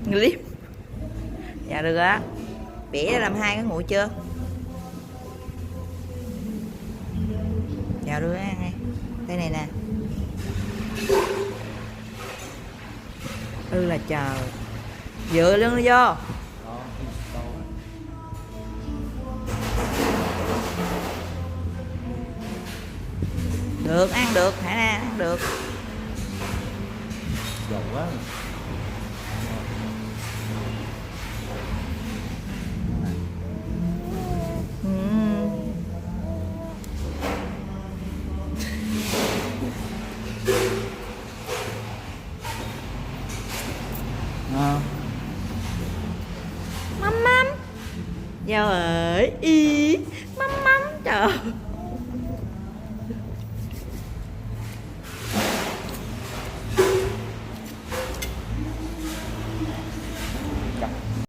Clip. Dạ được á. Bỉa đã làm hai cái nguội chưa? Dạ đưa ăn đi. Đây này nè. Là chờ. Dựa lưng nó vô. Được, ăn được, Hải Nam ăn được. Dầu quá. Mắm mắm. Dâu ơi, y mắm mắm trời.